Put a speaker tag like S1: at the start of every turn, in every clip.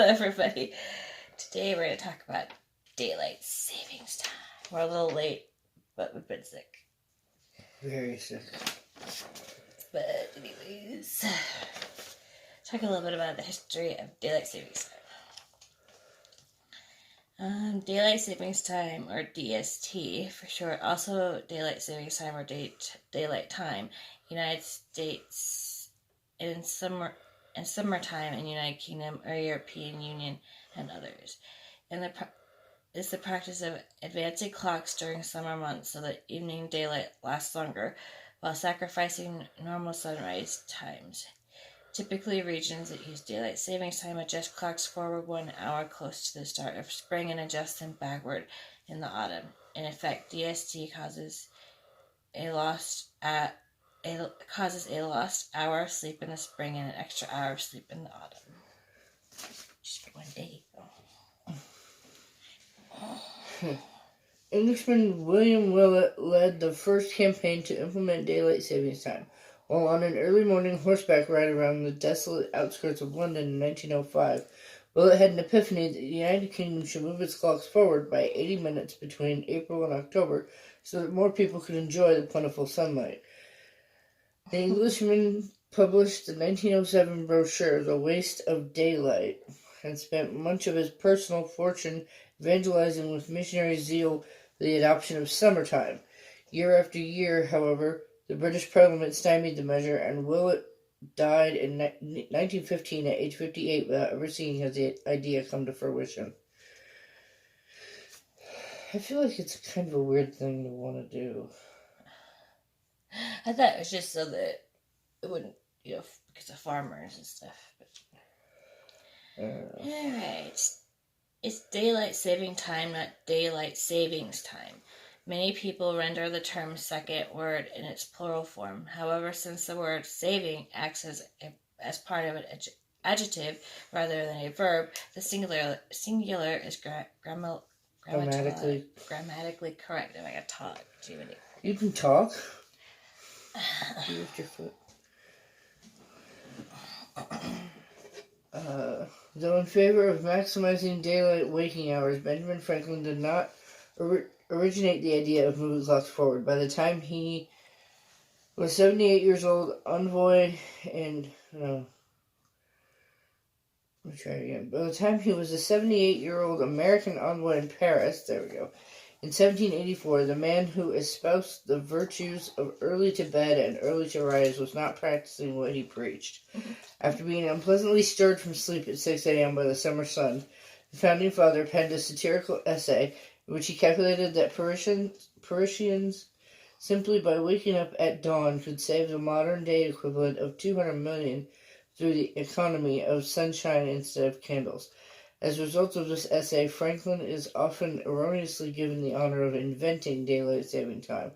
S1: everybody. Today we're going to talk about daylight savings time. We're a little late, but we've been sick.
S2: Very sick.
S1: But anyways, talk a little bit about the history of daylight savings time. Daylight savings time, or DST for short, also daylight savings time or daylight time, United States in summertime in United Kingdom or European Union and others. And is the practice of advancing clocks during summer months so that evening daylight lasts longer, while sacrificing normal sunrise times. Typically, regions that use daylight savings time adjust clocks forward 1 hour close to the start of spring and adjust them backward in the autumn. In effect, DST causes a lost hour of sleep in the spring and an extra hour of sleep in the autumn. Just for 1 day.
S2: Englishman William Willett led the first campaign to implement daylight savings time. While on an early morning horseback ride around the desolate outskirts of London in 1905, Willett had an epiphany that the United Kingdom should move its clocks forward by 80 minutes between April and October so that more people could enjoy the plentiful sunlight. The Englishman published the 1907 brochure, The Waste of Daylight, and spent much of his personal fortune evangelizing with missionary zeal the adoption of summertime. Year after year, however, the British Parliament stymied the measure, and Willett died in 1915 at age 58 without ever seeing his idea come to fruition. I feel like it's kind of a weird thing to want to do.
S1: I thought it was just so that it wouldn't, because of farmers and stuff. Alright. It's daylight saving time, not daylight savings time. Many people render the term second word in its plural form. However, since the word saving acts as part of an adjective rather than a verb, the singular is grammatically correct. Am I gonna talk?
S2: You can talk. Lift your foot. Though in favor of maximizing daylight waking hours, Benjamin Franklin did not originate the idea of moving clocks forward. By the time he was 78 years old, By the time he was a 78-year-old American envoy in Paris, in 1784, the man who espoused the virtues of early to bed and early to rise was not practicing what he preached. After being unpleasantly stirred from sleep at 6 a.m. by the summer sun, the founding father penned a satirical essay in which he calculated that Parisians, simply by waking up at dawn, could save the modern-day equivalent of 200 million through the economy of sunshine instead of candles. As a result of this essay, Franklin is often erroneously given the honor of inventing daylight saving time,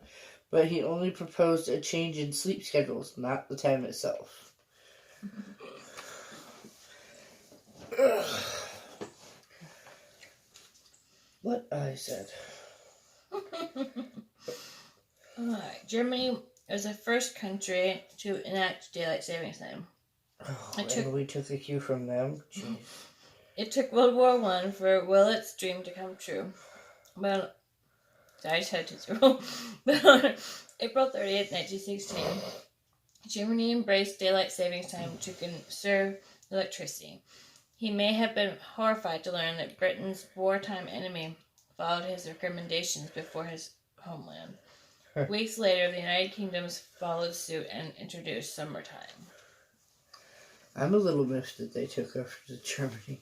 S2: but he only proposed a change in sleep schedules, not the time itself. What I said.
S1: Alright, Germany was the first country to enact daylight savings time.
S2: We took a cue from them. Jeez.
S1: It took World War I for Willett's dream to come true. But I just had to zero. But on April 30th, 1916, Germany embraced daylight savings time to conserve electricity. He may have been horrified to learn that Britain's wartime enemy followed his recommendations before his homeland. Weeks later, the United Kingdom followed suit and introduced summertime.
S2: I'm a little miffed that they took after Germany.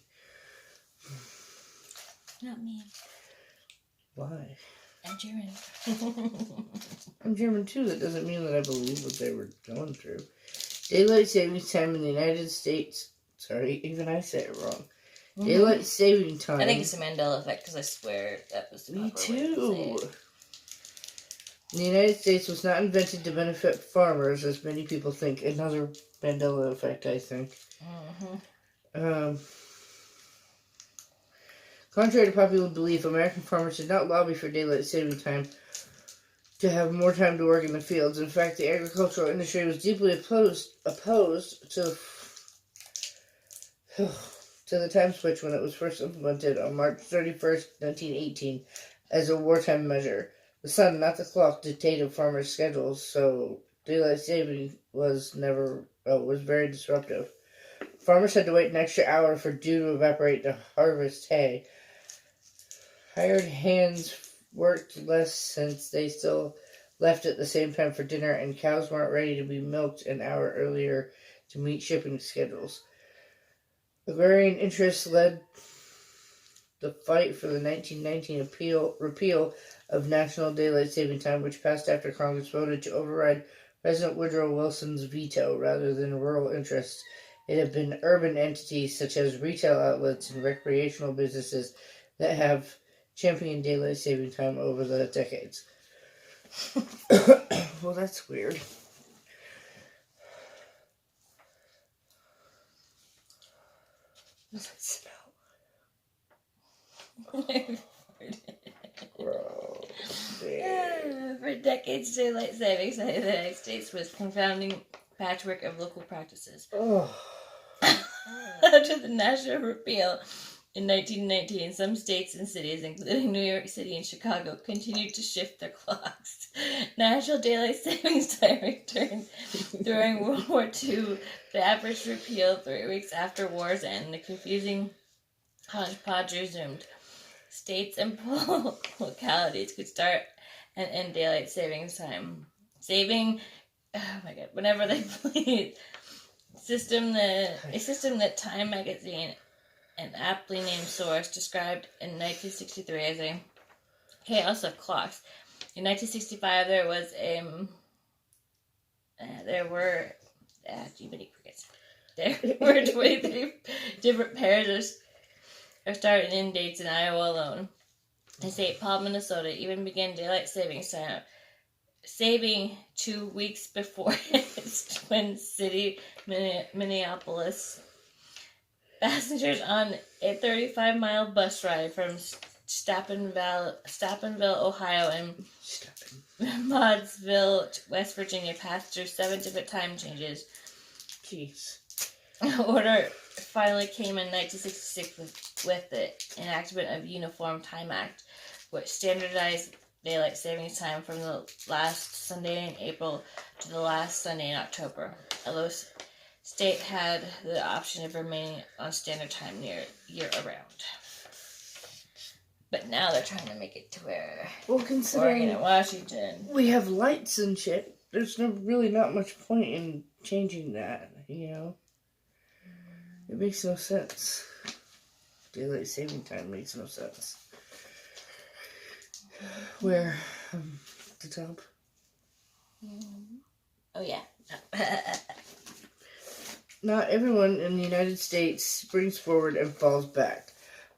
S1: Not me.
S2: Why?
S1: I'm German.
S2: I'm German too. That doesn't mean that I believe what they were going through. Daylight savings time in the United States. Sorry, even I said it wrong. Mm-hmm. Daylight saving time.
S1: I think it's a Mandela effect because I swear that was the proper way to say it.
S2: In the United States was not invented to benefit farmers, as many people think. Another Mandela effect, I think. Mm-hmm. Contrary to popular belief, American farmers did not lobby for daylight saving time to have more time to work in the fields. In fact, the agricultural industry was deeply opposed to to the time switch when it was first implemented on March 31st, 1918, as a wartime measure. The sun, not the clock, dictated farmers' schedules, so daylight saving was very disruptive. Farmers had to wait an extra hour for dew to evaporate to harvest hay. Hired hands worked less since they still left at the same time for dinner, and cows weren't ready to be milked an hour earlier to meet shipping schedules. Agrarian interests led the fight for the 1919 repeal of National Daylight Saving Time, which passed after Congress voted to override President Woodrow Wilson's veto rather than rural interests. It had been urban entities such as retail outlets and recreational businesses that have championed daylight saving time over the decades. Well, that's weird. What does that smell? Gross.
S1: For decades, daylight savings in the United States was confounding patchwork of local practices. After the national repeal in 1919, some states and cities, including New York City and Chicago, continued to shift their clocks. National daylight savings time returned during World War II, the average repeal 3 weeks after war's end, and the confusing hodgepodge resumed. States and localities could start and end daylight savings time. Whenever they please. A system that Time magazine, an aptly named source, described in 1963 as a chaos of clocks. In 1965, there were 23 different pairs of start and end dates in Iowa alone. In St. Paul, Minnesota, even began daylight savings time, saving 2 weeks before its Twin City, Minneapolis. Passengers on a 35-mile bus ride from Steubenville, Ohio, and Maudsley, West Virginia, passed through 7 different time changes.
S2: Jeez.
S1: Order finally came in 1966 with the enactment of Uniform Time Act, which standardized daylight savings time from the last Sunday in April to the last Sunday in October. Although state had the option of remaining on standard time year-round. But now they're trying to make it to where
S2: considering
S1: Oregon and Washington,
S2: we have lights and shit, there's really not much point in changing that, It makes no sense. Daylight saving time makes no sense. Where? The top?
S1: Oh, yeah.
S2: Not everyone in the United States springs forward and falls back.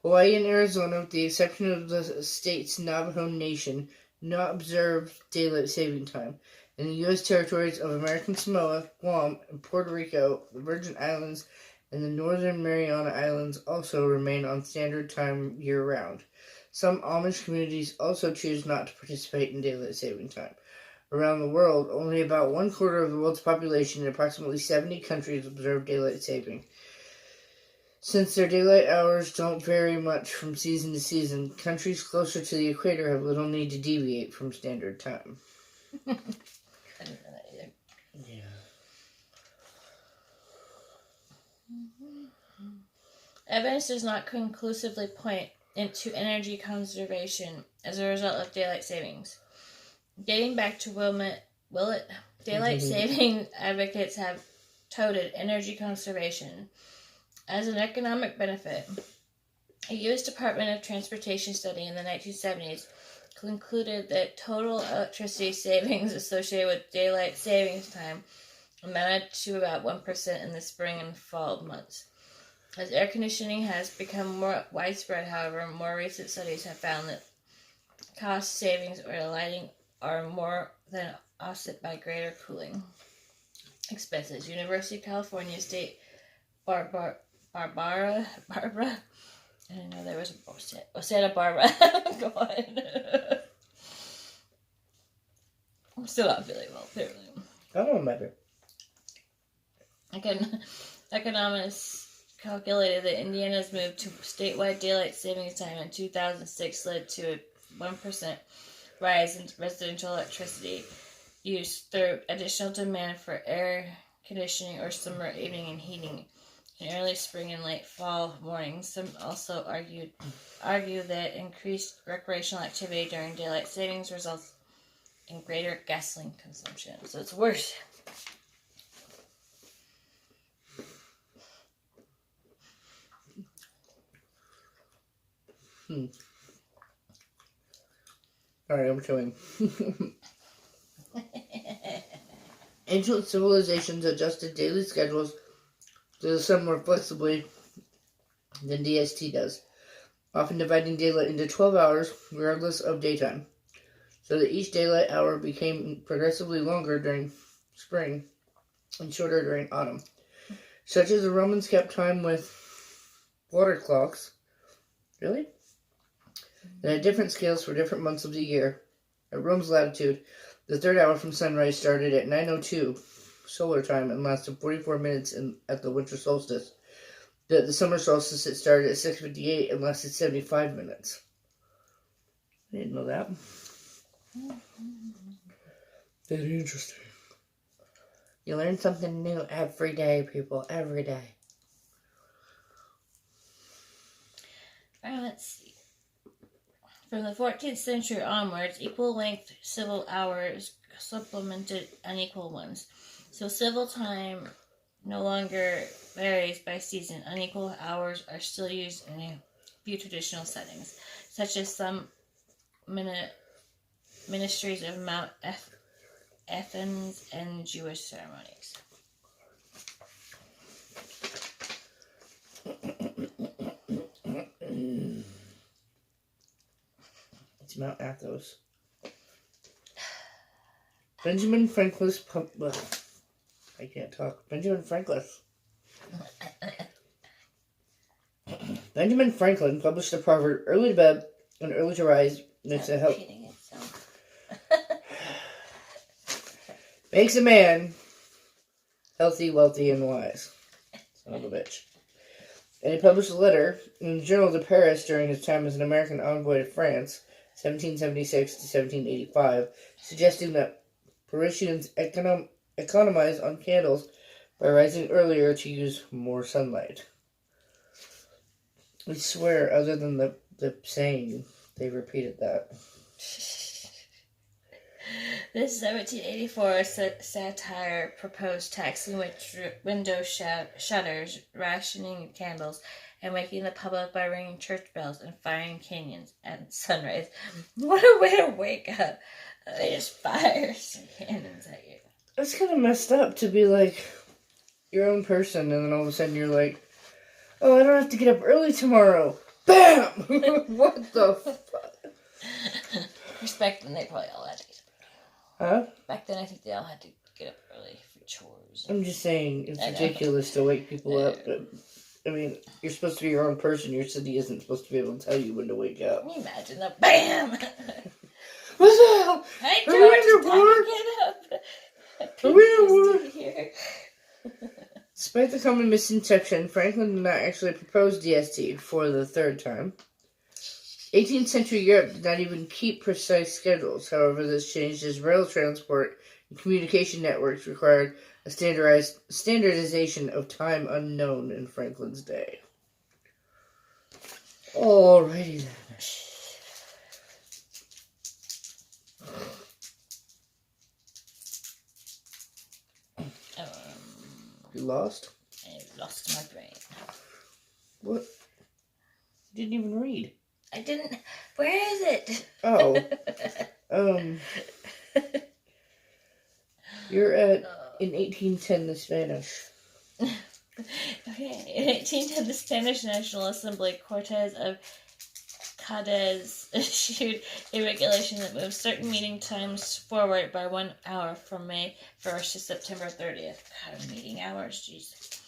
S2: Hawaii and Arizona, with the exception of the state's Navajo Nation, do not observe daylight saving time. In the U.S. territories of American Samoa, Guam, and Puerto Rico, the Virgin Islands, and the Northern Mariana Islands also remain on standard time year-round. Some Amish communities also choose not to participate in daylight saving time. Around the world, only about 1/4 of the world's population in approximately 70 countries observe daylight saving. Since their daylight hours don't vary much from season to season, countries closer to the equator have little need to deviate from standard time.
S1: I didn't know that either.
S2: Yeah.
S1: Evidence does not conclusively point into energy conservation as a result of daylight savings. Dating back to Willet, daylight saving advocates have touted energy conservation as an economic benefit. A U.S. Department of Transportation study in the 1970s concluded that total electricity savings associated with daylight savings time amounted to about 1% in the spring and fall months. As air conditioning has become more widespread, however, more recent studies have found that cost savings or lighting are more than offset by greater cooling expenses. University of California State Barbara. I didn't know there was a Santa Barbara. Go on. I'm still not feeling well, apparently.
S2: I don't remember.
S1: Economists calculated that Indiana's move to statewide daylight savings time in 2006 led to a 1% rise in residential electricity use through additional demand for air conditioning or summer evening and heating in early spring and late fall mornings. Some also argue that increased recreational activity during daylight savings results in greater gasoline consumption. So it's worse.
S2: Alright, I'm chewing. Ancient civilizations adjusted daily schedules to the sun more flexibly than DST does, often dividing daylight into 12 hours regardless of daytime, so that each daylight hour became progressively longer during spring and shorter during autumn. Such as the Romans kept time with water clocks. Really? That had different scales for different months of the year. At Rome's latitude, the third hour from sunrise started at 9:02 solar time and lasted 44 minutes at the winter solstice. At the summer solstice, it started at 6:58 and lasted 75 minutes. I didn't know that. Very interesting. You learn something new every day, people. Every day.
S1: Let's see. From the 14th century onwards, equal-length civil hours supplemented unequal ones. So civil time no longer varies by season. Unequal hours are still used in a few traditional settings, such as some ministries of Mount Athens and Jewish ceremonies.
S2: It's Mount Athos. Benjamin Franklin's I can't talk. Benjamin Franklin published the proverb, early to bed and early to rise makes a makes a man healthy, wealthy, and wise. Son of a bitch. And he published a letter in the Journal de Paris during his time as an American envoy to France, 1776 to 1785, suggesting that Parisians economize on candles by rising earlier to use more sunlight. I swear, other than the saying, they repeated that.
S1: This 1784 satire proposed taxing window shutters, rationing candles, and waking the public by ringing church bells and firing cannons at sunrise. What a way to wake up. They just fire some cannons at you.
S2: That's kind of messed up to be like your own person, and then all of a sudden you're like, oh, I don't have to get up early tomorrow. BAM! What the fuck?
S1: Back then, they probably all had to get up early.
S2: Huh?
S1: Back then, I think they all had to get up early for chores.
S2: I'm just saying, it's ridiculous to wake people up. But, I mean, you're supposed to be your own person. Your city isn't supposed to be able to tell you when to wake up.
S1: Can you imagine that? BAM!
S2: What's the hell?
S1: Hey, George, it's time to get up.
S2: Are we in war? Here. Despite the common misconception, Franklin did not actually propose DST for the third time. 18th century Europe did not even keep precise schedules. However, this changed as rail transport and communication networks required a standardization of time unknown in Franklin's day. Alrighty then. You lost?
S1: I lost my brain.
S2: What? You didn't even read.
S1: I didn't. Where is it?
S2: Oh. You're at, in 1810, the Spanish.
S1: Okay. In 1810, the Spanish National Assembly, Cortes of Cádiz, issued a regulation that moved certain meeting times forward by 1 hour from May 1st to September 30th. God, meeting hours, jeez.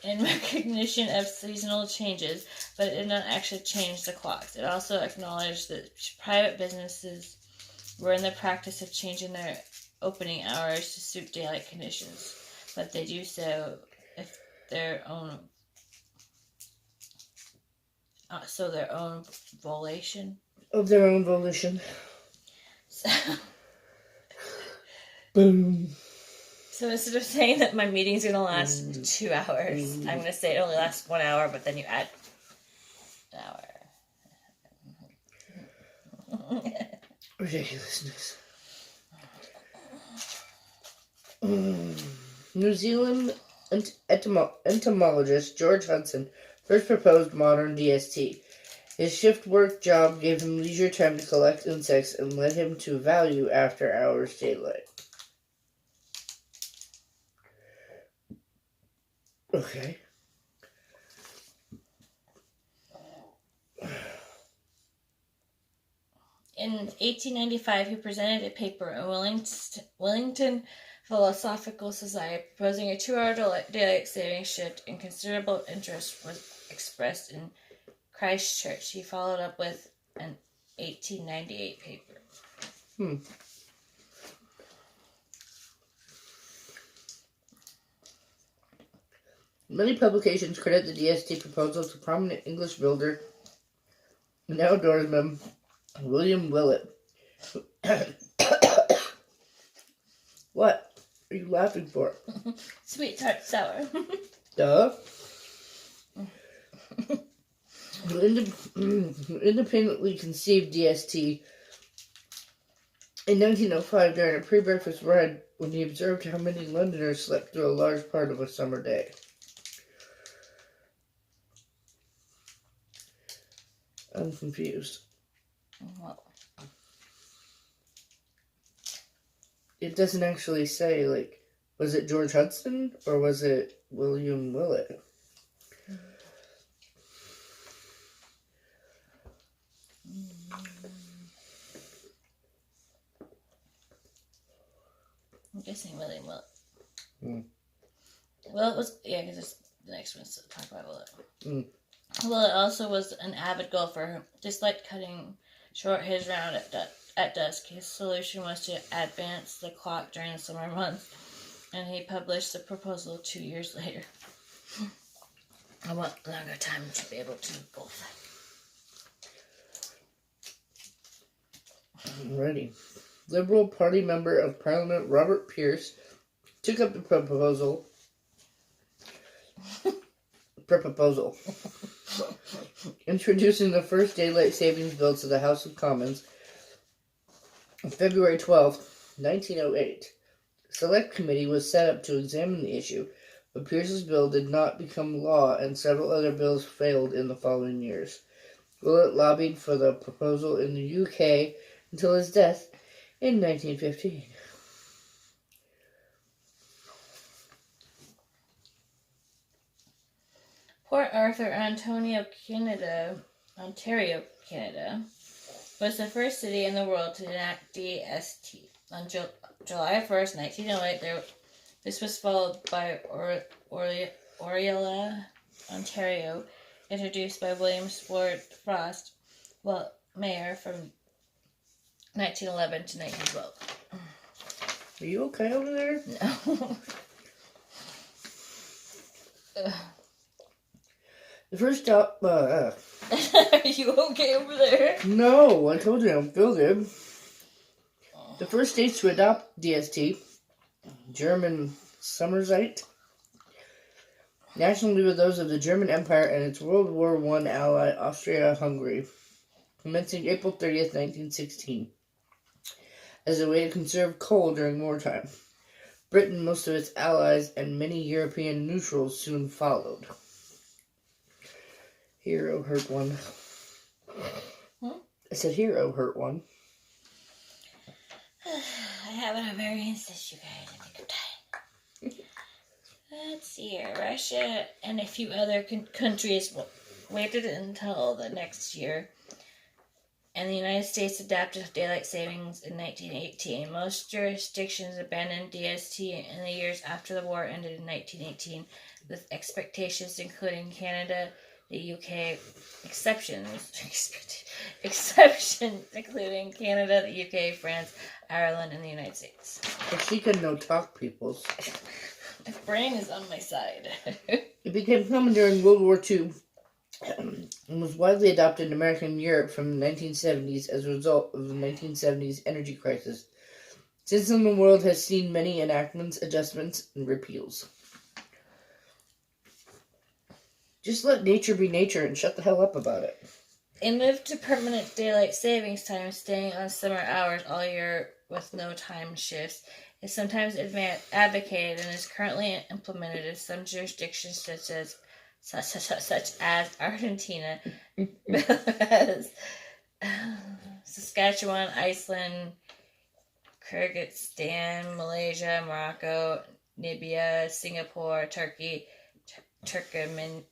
S1: In recognition of seasonal changes, but it did not actually change the clocks. It also acknowledged that private businesses were in the practice of changing their opening hours to suit daylight conditions, but they do so if their own So their own volition.
S2: Of their own volition.
S1: So,
S2: Boom.
S1: so instead of saying that my meeting's going to last 2 hours, I'm going to say it only lasts 1 hour, but then you add an hour.
S2: Ridiculousness. New Zealand entomologist George Hudson first proposed modern DST. His shift work job gave him leisure time to collect insects and led him to value after-hours daylight. Okay.
S1: In 1895, he presented a paper in Wellington Philosophical Society proposing a 2-hour daylight savings shift, and considerable interest was expressed in Christchurch. He followed up with an 1898 paper.
S2: Many publications credit the DST proposal to prominent English builder and outdoorsman William Willett. What are you laughing for?
S1: Sweet, tart, sour.
S2: Duh. Independently conceived DST in 1905 during a pre-breakfast ride when he observed how many Londoners slept through a large part of a summer day. I'm confused.
S1: Well,
S2: It doesn't actually say, like, was it George Hudson or was it William Willett?
S1: I'm guessing William Willett. Well, it was, yeah, because the next one's to talk about Willett. Willett also was an avid golfer who disliked cutting short his round at dusk. His solution was to advance the clock during the summer months, and he published the proposal 2 years later. I want longer time to be able to golf.
S2: Alrighty. Liberal Party Member of Parliament Robert Pierce took up the proposal, introducing the first daylight savings bill to the House of Commons on February 12, 1908. A select committee was set up to examine the issue, but Pierce's bill did not become law and several other bills failed in the following years. Willett lobbied for the proposal in the UK until his death in 1915.
S1: Port Arthur, Ontario, Canada, was the first city in the world to enact DST. On July 1st, 1908, this was followed by Orilla, Ontario, introduced by William Sport Frost, mayor from 1911 to 1912.
S2: Are you okay over there?
S1: No.
S2: The first stop.
S1: Are you okay over there?
S2: No, I told you I'm feel good. The first states to adopt DST, German Summerzeit, nationally were those of the German Empire and its World War I ally Austria-Hungary, commencing April 30th, 1916, as a way to conserve coal during wartime. Britain, most of its allies, and many European neutrals soon followed. Hero hurt one. I said hero hurt one.
S1: I have an ovarian cyst, you guys. I think I'm dying. Let's see here. Russia and a few other countries waited until the next year, and the United States adopted daylight savings in 1918. Most jurisdictions abandoned DST in the years after the war ended in 1918, with expectations including Canada, the UK, exceptions including Canada, the UK, France, Ireland, and the United States.
S2: If she could no talk, peoples.
S1: My brain is on my side.
S2: It became common during World War II and was widely adopted in America and Europe from the 1970s as a result of the 1970s energy crisis. Since then, the world has seen many enactments, adjustments, and repeals. Just let nature be nature and shut the hell up about it.
S1: A move to permanent daylight savings time, staying on summer hours all year with no time shifts, is sometimes advocated and is currently implemented in some jurisdictions such as Argentina, Saskatchewan, Iceland, Kyrgyzstan, Malaysia, Morocco, Namibia, Singapore, Turkey, Turkmenistan.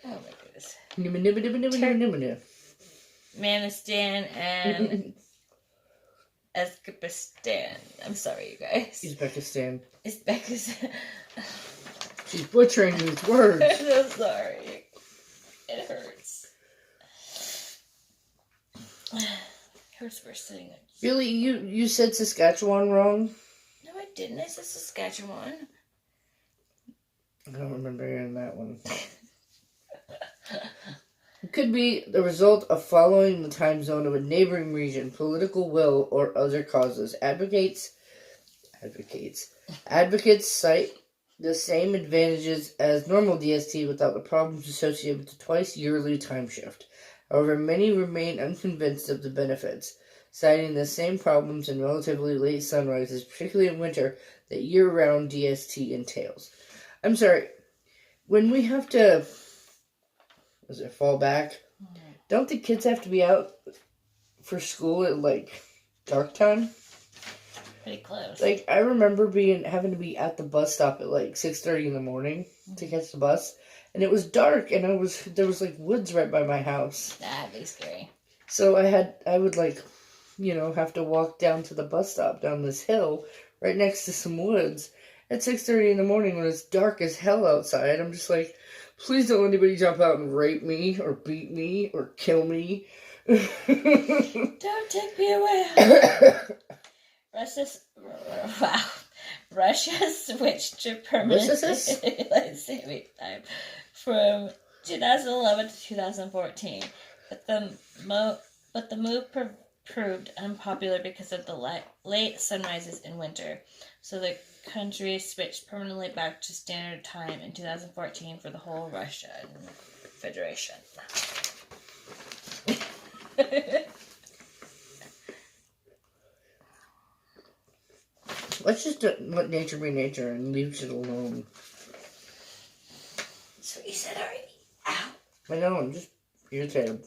S1: Oh my goodness. Turkmenistan and Uzbekistan. I'm sorry, you guys.
S2: Uzbekistan.
S1: Uzbekistan.
S2: She's butchering these words.
S1: I'm so sorry. It hurts. It hurts for sitting.
S2: Really? You said Saskatchewan wrong?
S1: No, I didn't. I said Saskatchewan.
S2: I don't remember hearing that one. It could be the result of following the time zone of a neighboring region, political will, or other causes. Advocates cite the same advantages as normal DST without the problems associated with the twice-yearly time shift. However, many remain unconvinced of the benefits, citing the same problems in relatively late sunrises, particularly in winter, that year-round DST entails. I'm sorry, when we have to... Does it fall back? Don't the kids have to be out for school at, dark time?
S1: Pretty close.
S2: I remember having to be at the bus stop at, 6:30 in the morning to catch the bus. And it was dark, and there was, woods right by my house.
S1: That'd be scary.
S2: So I would, have to walk down to the bus stop down this hill right next to some woods at 6:30 in the morning when it's dark as hell outside. I'm just like... Please don't let anybody jump out and rape me, or beat me, or kill me.
S1: Don't take me away. Russia switched to permanent daylight saving time from 2011 to 2014, but the move proved unpopular because of the late sunrises in winter. So the country switched permanently back to standard time in 2014 for the whole Russian Federation.
S2: Let's just let nature be nature and leave shit alone.
S1: So you said already. Ow.
S2: I know, I'm just irritated.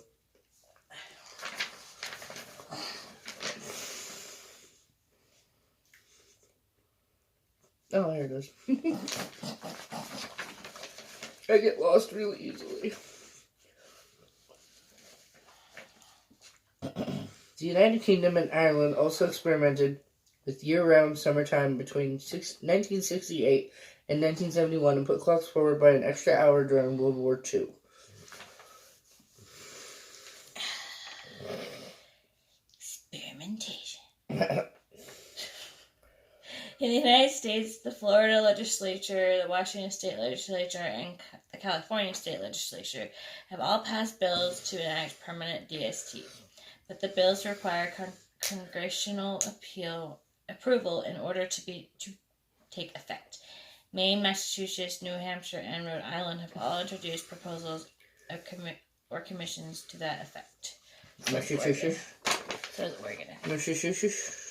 S2: Oh, there it is. I get lost really easily. The United Kingdom and Ireland also experimented with year-round summertime between 1968 and 1971 and put clocks forward by an extra hour during World War II.
S1: Experimentation. In the United States, the Florida legislature, the Washington state legislature, and the California state legislature have all passed bills to enact permanent DST, but the bills require congressional approval in order to take effect. Maine, Massachusetts, New Hampshire, and Rhode Island have all introduced proposals or commissions to that effect.
S2: Massachusetts.
S1: So is Oregon.
S2: Massachusetts.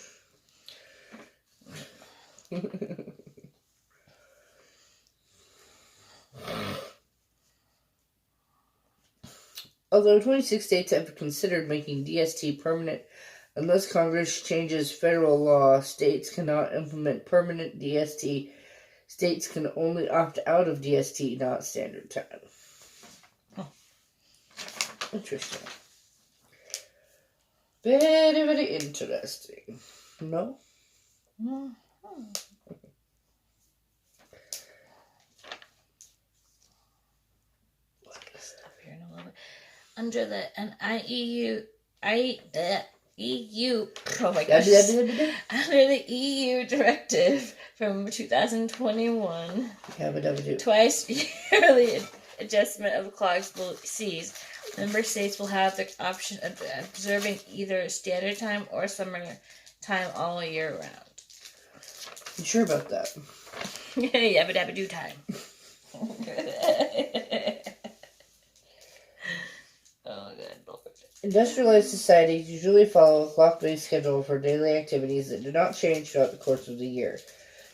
S2: Although 26 states have considered making DST permanent, unless Congress changes federal law, states cannot implement permanent DST. States can only opt out of DST, not standard time.
S1: Huh.
S2: Interesting. Very, very interesting. No?
S1: Mm-hmm. Stop here in a little bit. Under the EU. Oh my gosh. Under the EU directive from 2021, twice yearly adjustment of clocks will cease. Member states will have the option of observing either standard time or summer time all year round.
S2: You sure about that?
S1: Yabba dabba do time. Oh, good Lord.
S2: Industrialized societies usually follow a clock-based schedule for daily activities that do not change throughout the course of the year.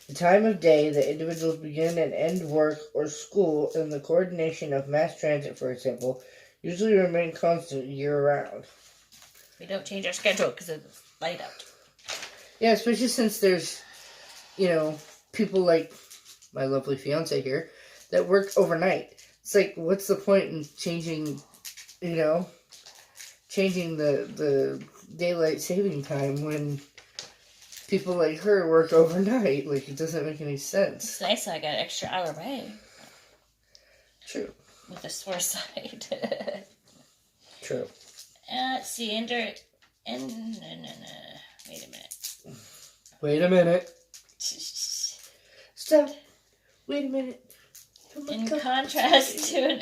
S2: The time of day that individuals begin and end work or school and the coordination of mass transit, for example, usually remain constant year-round.
S1: We don't change our schedule because it's light out.
S2: Yeah, especially since there's, people like my lovely fiance here that work overnight. It's like, what's the point in changing the daylight saving time when people like her work overnight? Like, it doesn't make any sense.
S1: It's nice that I got an extra hour pay.
S2: True.
S1: With a sore side.
S2: True.
S1: Let's see,
S2: Wait a minute. Stop. Wait a minute.
S1: In contrast to an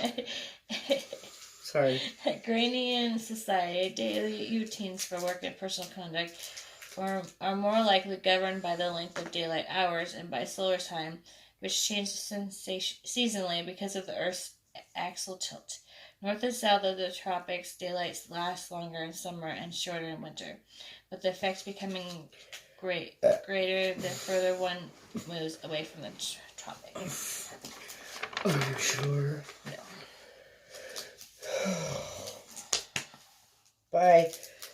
S2: Sorry.
S1: agrarian society, daily routines for work and personal conduct are more likely governed by the length of daylight hours and by solar time, which changes seasonally because of the Earth's axial tilt. North and south of the tropics, daylight lasts longer in summer and shorter in winter, with the effects becoming greater the further one moves away from the tropics.
S2: Are you sure?
S1: No.
S2: By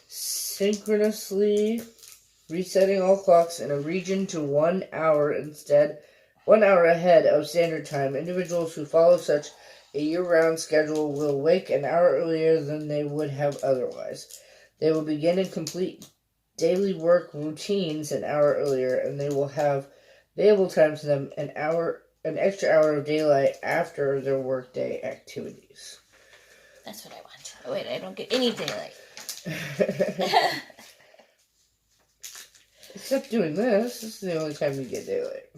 S2: synchronously resetting all clocks in a region to 1 hour ahead of standard time, individuals who follow such a year-round schedule will wake an hour earlier than they would have otherwise. They will begin and complete daily work routines an hour earlier, and they will have available time to them an extra hour of daylight after their workday activities.
S1: That's what I want. Oh wait, I don't get any daylight.
S2: Except doing this. This is the only time you get daylight.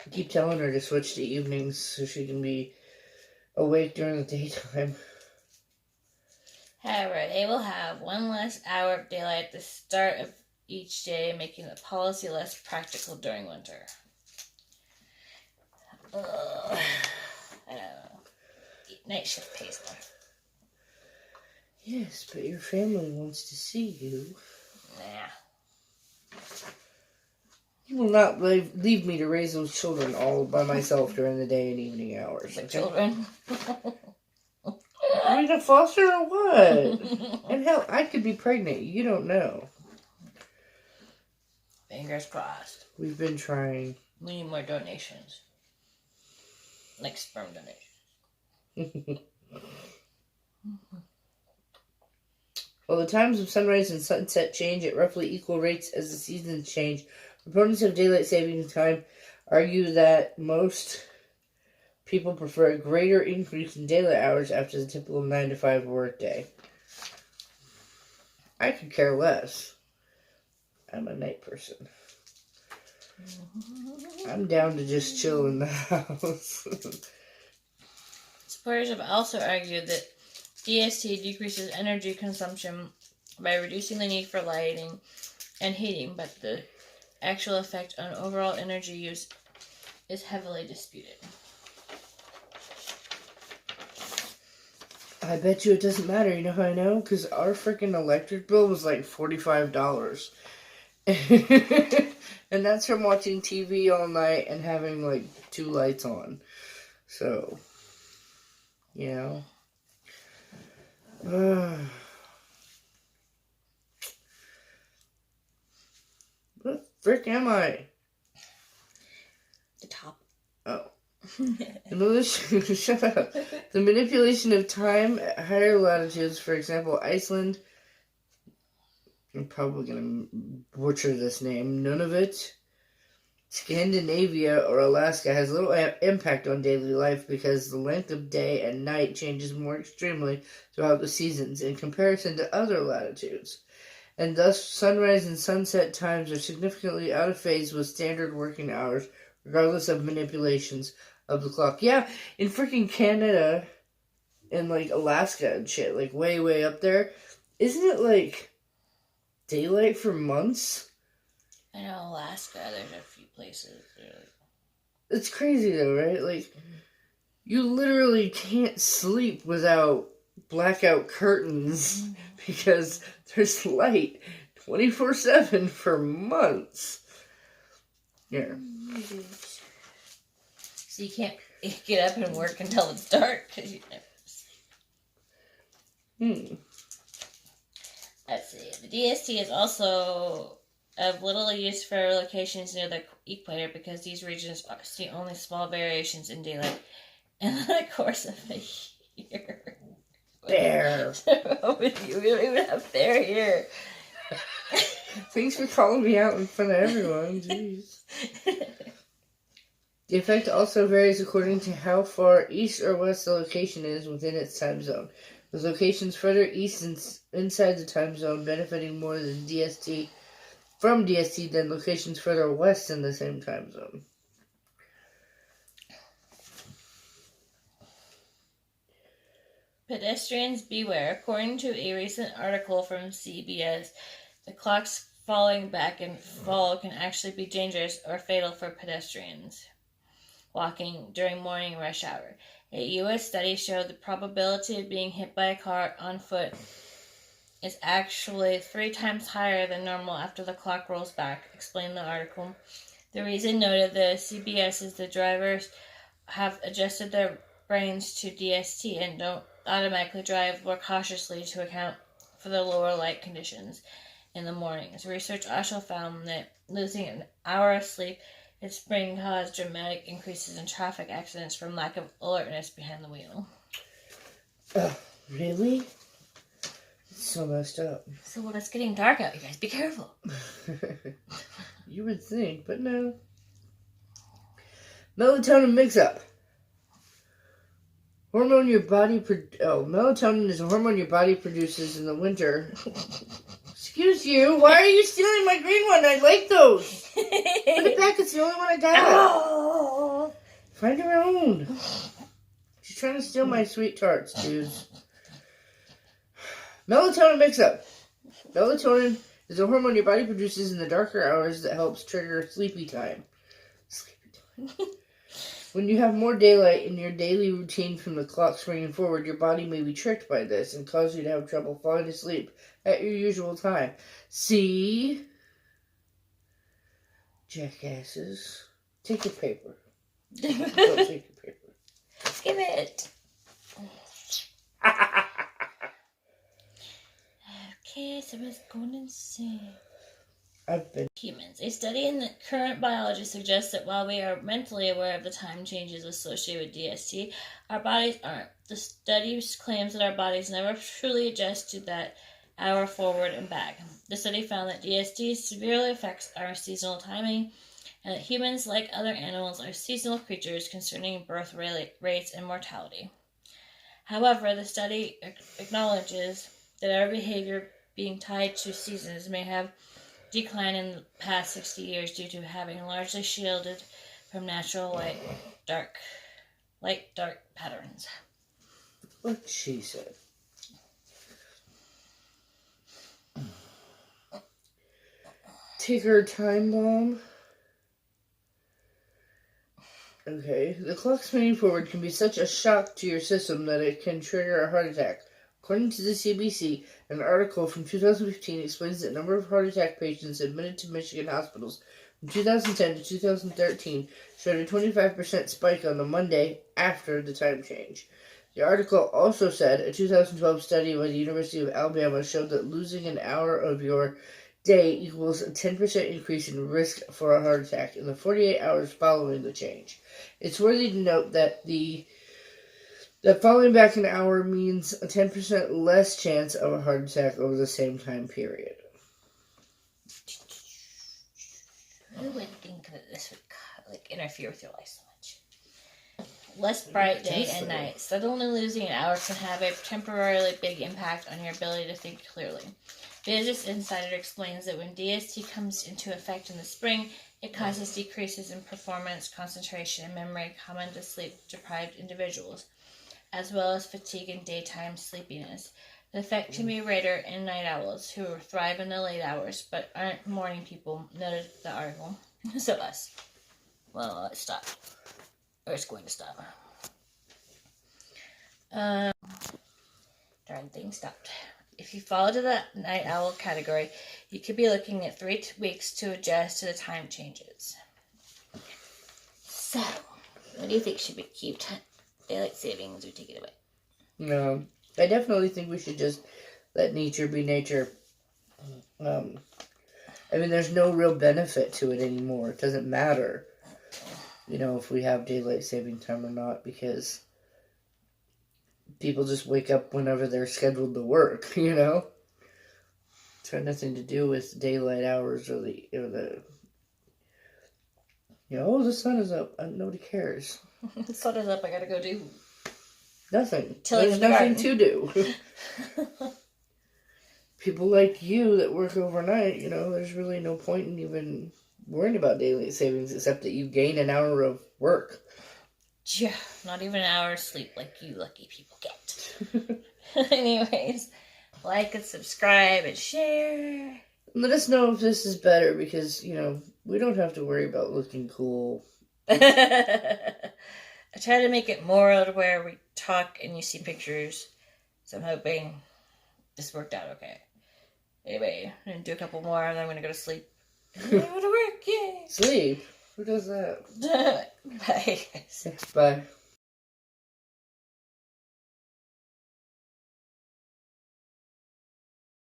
S2: I keep telling her to switch to evenings so she can be awake during the daytime.
S1: However, they will have one less hour of daylight at the start of each day, making the policy less practical during winter. I don't know. Night shift pays more.
S2: Yes, but your family wants to see you.
S1: Nah.
S2: You will not leave me to raise those children all by myself during the day and evening hours.
S1: The children.
S2: Are you a foster or what? And hell, I could be pregnant. You don't know.
S1: Fingers crossed.
S2: We've been trying.
S1: We need more donations. Like sperm donations.
S2: While the times of sunrise and sunset change at roughly equal rates as the seasons change, proponents of daylight saving time argue that most people prefer a greater increase in daylight hours after the typical 9 to 5 workday. I could care less. I'm a night person. I'm down to just chill in the house.
S1: Supporters have also argued that DST decreases energy consumption by reducing the need for lighting and heating, but the actual effect on overall energy use is heavily disputed.
S2: I bet you it doesn't matter. You know how I know? Because our freaking electric bill was like $45. And that's from watching TV all night and having like 2 lights on. So, you know. What the frick am I?
S1: The top.
S2: Oh. Shut up. The manipulation of time at higher latitudes, for example, Iceland, I'm probably going to butcher this name, Nunavut, Scandinavia, or Alaska, has little impact on daily life because the length of day and night changes more extremely throughout the seasons in comparison to other latitudes, and thus sunrise and sunset times are significantly out of phase with standard working hours regardless of manipulations of the clock. Yeah, in freaking Canada and like Alaska and shit, like way, way up there, isn't it like daylight for months?
S1: I know Alaska, there's a few places.
S2: It's crazy though, right? Like, you literally can't sleep without blackout curtains because there's light 24/7 for months. Yeah.
S1: So you can't get up and work until it's dark because you never sleep. Let's see. The DST is also of little use for locations near the equator because these regions see only small variations in daylight in the course of a year.
S2: Bear.
S1: We don't even have bear here.
S2: Thanks for calling me out in front of everyone. Jeez. The effect also varies according to how far east or west the location is within its time zone, with locations further east inside the time zone benefiting more than from DST than locations further west in the same time zone.
S1: Pedestrians beware. According to a recent article from CBS, the clocks falling back and fall can actually be dangerous or fatal for pedestrians walking during morning rush hour. A U.S. study showed the probability of being hit by a car on foot is actually 3 times higher than normal after the clock rolls back, explained the article. The reason noted the CBS is the drivers have adjusted their brains to DST and don't automatically drive more cautiously to account for the lower light conditions in the mornings. Research also found that losing an hour of sleep in spring caused dramatic increases in traffic accidents from lack of alertness behind the wheel.
S2: Really? It's so messed up.
S1: So well, it's getting dark out, you guys. Be careful.
S2: You would think, but no. Melatonin mix-up. Melatonin is a hormone your body produces in the winter. Excuse you, why are you stealing my green one? I like those. Put it back, it's the only one I got. Oh. Find your own. She's trying to steal my sweet tarts, dudes. Melatonin mix-up. Melatonin is a hormone your body produces in the darker hours that helps trigger sleepy time. When you have more daylight in your daily routine from the clock springing forward, your body may be tricked by this and cause you to have trouble falling asleep at your usual time. See? Jackasses. Take your paper. Don't take your paper.
S1: Give it. Okay, someone's going insane.
S2: I've been
S1: Humans. A study in the current biology suggests that while we are mentally aware of the time changes associated with DST, our bodies aren't. The study claims that our bodies never truly adjust to that hour forward and back. The study found that DST severely affects our seasonal timing, and that humans, like other animals, are seasonal creatures concerning birth rates and mortality. However, the study acknowledges that our behavior being tied to seasons may have declined in the past 60 years due to having largely shielded from natural light-dark patterns.
S2: What she said. Take her time bomb. Okay. The clock spinning forward can be such a shock to your system that it can trigger a heart attack. According to the CBC, an article from 2015 explains that the number of heart attack patients admitted to Michigan hospitals from 2010 to 2013 showed a 25% spike on the Monday after the time change. The article also said a 2012 study by the University of Alabama showed that losing an hour of your day equals a 10% increase in risk for a heart attack in the 48 hours following the change. It's worthy to note that that falling back an hour means a 10% less chance of a heart attack over the same time period.
S1: Who would think that this would interfere with your life so much? Less bright day and night. Suddenly losing an hour can have a temporarily big impact on your ability to think clearly. Business Insider explains that when DST comes into effect in the spring, It causes decreases in performance, concentration, and memory common to sleep-deprived individuals, as well as fatigue and daytime sleepiness. The effect can be greater in night owls who thrive in the late hours but aren't morning people, noted the article. So us. Well, it stopped. Or it's going to stop. Darn thing stopped. If you fall into the night owl category, you could be looking at 3 weeks to adjust to the time changes. So, what do you think should we keep daylight savings or take it away?
S2: No, I definitely think we should just let nature be nature. I mean, there's no real benefit to it anymore. It doesn't matter, if we have daylight saving time or not, because people just wake up whenever they're scheduled to work, It's got nothing to do with daylight hours or the the sun is up. Nobody cares.
S1: The sun is up, I gotta go do
S2: Nothing.
S1: tilling
S2: There's
S1: in the
S2: nothing
S1: garden.
S2: to do. People like you that work overnight, there's really no point in even worrying about daylight savings except that you gain an hour of work.
S1: Yeah, not even an hour of sleep like you lucky people get. Anyways, like and subscribe and share.
S2: Let us know if this is better because, we don't have to worry about looking cool.
S1: I try to make it more to where we talk and you see pictures. So I'm hoping this worked out okay. Anyway, I'm going to do a couple more and then I'm going to go to sleep. And then I'm going to work. Yay!
S2: Sleep? Who does that?
S1: Bye, guys.
S2: Bye.